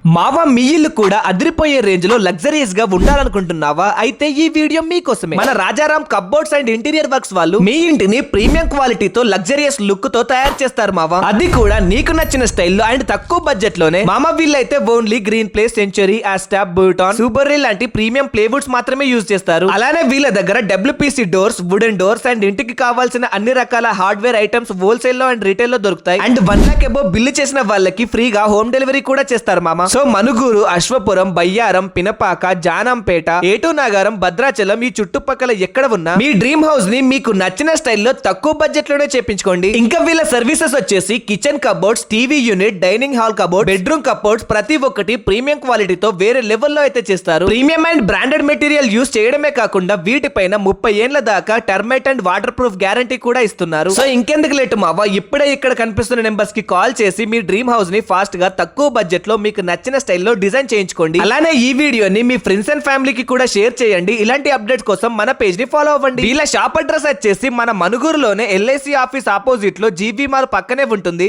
మావా మీ ఇల్లు కూడా అదిరిపోయే రేంజ్ లో లగ్జరీస్ గా ఉండాలనుకుంటున్నావా? అయితే ఈ వీడియో మీకోసమే. మన Rajaram cupboards and interior works వాళ్ళు మీ ఇంటిని ప్రీమియం క్వాలిటీతో లగ్జరియస్ లుక్ తో తయారు చేస్తారు మావా. అది కూడా నీకు నచ్చిన స్టైల్లో అండ్ తక్కువ బడ్జెట్ లోనే. మామా వీళ్ళైతే ఓన్లీ గ్రీన్ ప్లే, సెంచరీ, ఆస్టాప్, బూటాన్, సూపర్ రిల్ లాంటి ప్రీమియం ప్లేవుడ్స్ మాత్రమే యూజ్ చేస్తారు. అలానే వీళ్ళ దగ్గర WPC doors, wooden doors and ఇంటికి కావాల్సిన అన్ని రకాల హార్డ్వేర్ ఐటమ్స్ హోల్సేల్ లో అండ్ రీటైల్ లో దొరుకుతాయి. అండ్ 1 lakh అబౌవ్ బిల్లు చేసిన వాళ్ళకి ఫ్రీగా హోమ్ డెలివరీ కూడా చేస్తారు మామా. సో మనుగూరు, అశ్వపురం, బయ్యారం, పినపాక, జానంపేట, ఏటూ నాగారం, భద్రాచలం ఈ చుట్టుపక్కల ఎక్కడ ఉన్నా మీ డ్రీమ్ హౌస్ ని మీకు నచ్చిన స్టైల్లో తక్కువ బడ్జెట్ లోనే చేపించుకోండి. ఇంకా వీళ్ళ సర్వీసెస్ వచ్చేసి kitchen cupboards, TV unit, dining hall cupboard, bedroom cupboards ప్రతి ఒక్కటి ప్రీమియం క్వాలిటీతో వేరే లెవెల్లో అయితే చేస్తారు. Premium and branded material use చేయడమే కాకుండా వీటిపైన 30 ఏళ్ల దాకా termite and water proof guarantee కూడా ఇస్తున్నారు. సో ఇంకెందుకు లేటు మావా, ఇప్పుడే ఇక్కడ కనిపిస్తున్న నెంబర్స్ కి కాల్ చేసి మీ డ్రీమ్ హౌస్ ని ఫాస్ట్ గా తక్కువ బడ్జెట్ లో మీకు నచ్చిన స్టైల్లో డిజైన్ చేయించుకోండి. అలానే ఈ వీడియోని మీ ఫ్రెండ్స్ అండ్ ఫ్యామిలీకి కూడా షేర్ చేయండి. ఇలాంటి అప్డేట్స్ కోసం మన పేజ్ ని ఫాలో అవ్వండి. వీళ్ళ షాప్ అడ్రస్ వచ్చేసి మన మనుగూరులోనే LIC ఆఫీస్ ఆపోజిట్ లో జీవీ మాల్ పక్కనే ఉంటుంది.